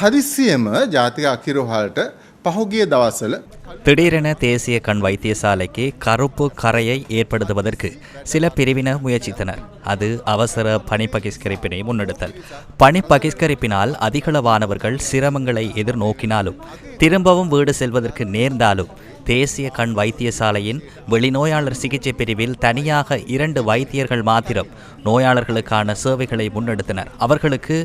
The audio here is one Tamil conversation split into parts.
හදිස්සියම ජාතික අකිරෝහලට පහුගිය දවස්වල திடீரென தேசிய கண் வைத்தியசாலைக்கு கருப்பு கரையை ஏற்படுத்துவதற்கு சில பிரிவினர் முயற்சித்தனர். அது அவசர பணி பகிஷ்கரிப்பினை முன்னெடுத்தல். பணி பகிஷ்கரிப்பினால் அதிகளவானவர்கள் சிரமங்களை எதிர்நோக்கினாலும் திரும்பவும் வீடு செல்வதற்கு நேர்ந்தாலும் தேசிய கண் வைத்தியசாலையின் வெளிநோயாளர் சிகிச்சை பிரிவில் தனியாக 2 வைத்தியர்கள் மாத்திரம் நோயாளர்களுக்கான சேவைகளை முன்னெடுத்தனர். அவர்களுக்கு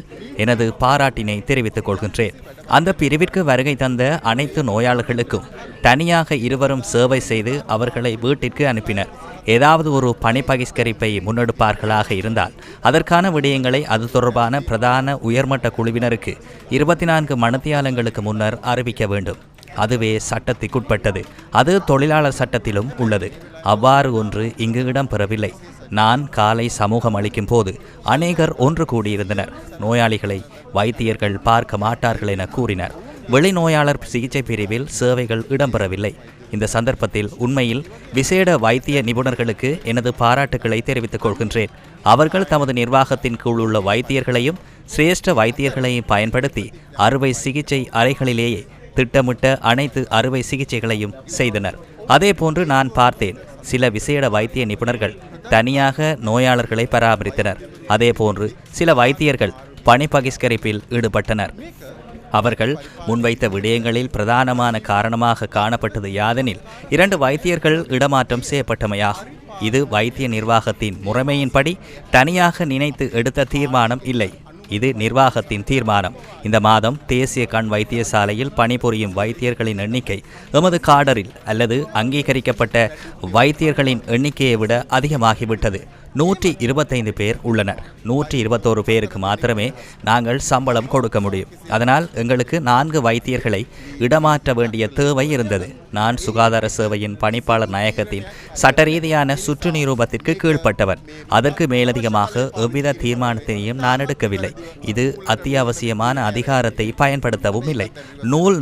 எனது பாராட்டினை தெரிவித்துக் கொள்கின்றேன். அந்த பிரிவிற்கு வருகை தந்த அனைத்து நோயாளர்களுக்கும் தனியாக இருவரும் சேவை செய்து அவர்களை வீட்டிற்கு அனுப்பினர். ஏதாவது ஒரு பணி பகிஷ்கரிப்பை முன்னெடுப்பார்களாக இருந்தால் அதற்கான விடயங்களை அது தொடர்பான பிரதான உயர்மட்ட குழுவினருக்கு 24 மணித்தியாலங்களுக்கு முன்னர் அறிவிக்க வேண்டும். அதுவே சட்டத்திற்குட்பட்டது. அது தொழிலாளர் சட்டத்திலும் உள்ளது. அவ்வாறு ஒன்று இங்கு இடம்பெறவில்லை. நான் காலை சமூகம் அளிக்கும் போது அநேகர் ஒன்று கூடியிருந்தனர். நோயாளிகளை வைத்தியர்கள் பார்க்க மாட்டார்கள் என கூறினர். வெளிநோயாளர் சிகிச்சை பிரிவில் சேவைகள் இடம்பெறவில்லை. இந்த சந்தர்ப்பத்தில் உண்மையில் விசேட வைத்திய நிபுணர்களுக்கு எனது பாராட்டுக்களை தெரிவித்துக் கொள்கின்றேன். அவர்கள் தமது நிர்வாகத்தின் கீழ் உள்ள வைத்தியர்களையும் சிரேஷ்ட வைத்தியர்களையும் பயன்படுத்தி அறுவை சிகிச்சை அறைகளிலேயே திட்டமிட்ட அனைத்து அறுவை சிகிச்சைகளையும் செய்தனர். அதே போன்று நான் பார்த்தேன், சில விசேட வைத்திய நிபுணர்கள் தனியாக நோயாளர்களை பராமரித்தனர். அதே போன்று சில வைத்தியர்கள் பணி பகிஷ்கரிப்பில் ஈடுபட்டனர். அவர்கள் முன்வைத்த விடயங்களில் பிரதானமான காரணமாக காணப்பட்டது யாதெனில் 2 வைத்தியர்கள் இடமாற்றம் செய்யப்பட்டமையாகும். இது வைத்திய நிர்வாகத்தின் முறைமையின்படி தனியாக நினைத்து எடுத்த தீர்மானம் இல்லை. இது நிர்வாகத்தின் தீர்மானம். இந்த மாதம் தேசிய கண் வைத்தியசாலையில் பணிபுரியும் வைத்தியர்களின் எண்ணிக்கை எமது காடரில் அல்லது அங்கீகரிக்கப்பட்ட வைத்தியர்களின் எண்ணிக்கையை விட அதிகமாகிவிட்டது. 125 பேர் உள்ளனர். 121 பேருக்கு மாத்திரமே நாங்கள் சம்பளம் கொடுக்க முடியும். அதனால் எங்களுக்கு 4 வைத்தியர்களை இடமாற்ற வேண்டிய தேவை இருந்தது. நான் சுகாதார சேவையின் பணிப்பாளர் நாயகத்தின் சட்டரீதியான சுற்று நிரூபத்திற்கு கீழ்ப்பட்டவன். அதற்கு மேலதிகமாக எவ்வித தீர்மானத்தையும் நான் எடுக்கவில்லை. இது அத்தியாவசியமான அதிகாரத்தை பயன்படுத்தவும் இல்லை.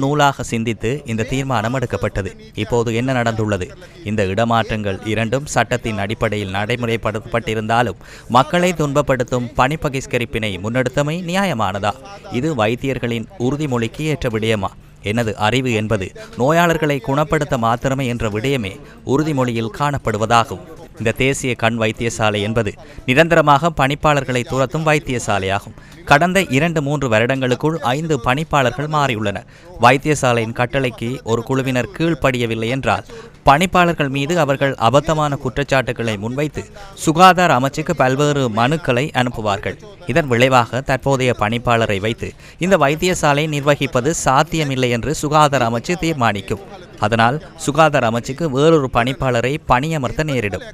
நூலாக சிந்தித்து இந்த தீர்மானம் எடுக்கப்பட்டது. இப்போது என்ன நடந்துள்ளது? இந்த இடமாற்றங்கள் இரண்டும் சட்டத்தின் அடிப்படையில் நடைமுறைப்படுத்தப்பட்டிருந்தாலும் மக்களை துன்பப்படுத்தும் பணி பகிஷ்கரிப்பினை முன்னெடுத்தமை நியாயமானதா? இது வைத்தியர்களின் உறுதிமொழிக்கு ஏற்ற விடயமா? எனது அறிவு என்பது நோயாளர்களை குணப்படுத்த மாத்திரமே என்ற விடயமே உறுதிமொழியில் காணப்படுவதாகும். இந்த தேசிய கண் வைத்தியசாலை என்பது நிரந்தரமாக பணிப்பாளர்களை துரத்தும் வைத்தியசாலையாகும். கடந்த 2-3 வருடங்களுக்குள் 5 பணிப்பாளர்கள் மாறியுள்ளனர். வைத்தியசாலையின் கட்டளைக்கு ஒரு குழுவினர் கீழ்ப்படியவில்லை என்றால் பணிப்பாளர்கள் மீது அவர்கள் அபத்தமான குற்றச்சாட்டுகளை முன்வைத்து சுகாதார அமைச்சுக்கு பல்வேறு மனுக்களை அனுப்புவார்கள். இதன் விளைவாக தற்போதைய பணிப்பாளரை வைத்து இந்த வைத்தியசாலை நிர்வகிப்பது சாத்தியமில்லை என்று சுகாதார அமைச்சு தீர்மானிக்கும். அதனால் சுகாதார அமைச்சுக்கு வேறொரு பணிப்பாளரை பணியமர்த்த நேரிடும்.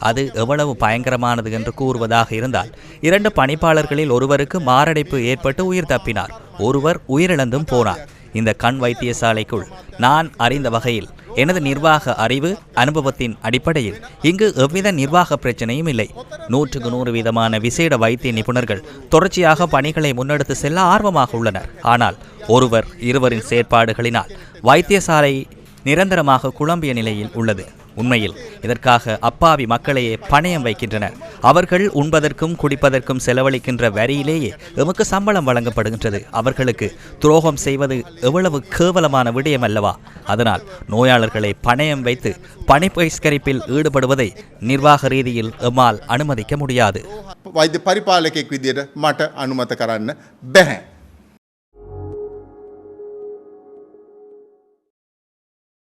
அது எவ்வளவு பயங்கரமானது என்று கூறுவதாக இருந்தால் 2 பணிப்பாளர்களில் ஒருவருக்கு மாரடைப்பு ஏற்பட்டு உயிர் தப்பினார். ஒருவர் உயிரிழந்தும் போனார். இந்த கண் வைத்தியசாலைக்குள் நான் அறிந்த வகையில் எனது நிர்வாக அறிவு அனுபவத்தின் அடிப்படையில் இங்கு எவ்வித நிர்வாக பிரச்சனையும் இல்லை. 100% விசேட வைத்திய நிபுணர்கள் தொடர்ச்சியாக பணிகளை முன்னெடுத்து செல்ல ஆர்வமாக உள்ளனர். ஆனால் இருவரின் செயற்பாடுகளினால் வைத்தியசாலை நிரந்தரமாக குழம்பிய நிலையில் உள்ளது. உண்மையில் இதற்காக அப்பாவி மக்களையே பணயம் வைக்கின்றனர். அவர்கள் உண்பதற்கும் குடிப்பதற்கும் செலவழிக்கின்ற வரியிலேயே எமக்கு சம்பளம் வழங்கப்படுகின்றது. அவர்களுக்கு துரோகம் செய்வது எவ்வளவு கேவலமான விடயம் அல்லவா? அதனால் நோயாளர்களை பணயம் வைத்து பணி பகிஷ்கரிப்பில் ஈடுபடுவதை நிர்வாக ரீதியில் எம்மால் அனுமதிக்க முடியாது. வைத்திய பரிபாலකෙක් විදියට මට අනුමත කරන්න බැහැ.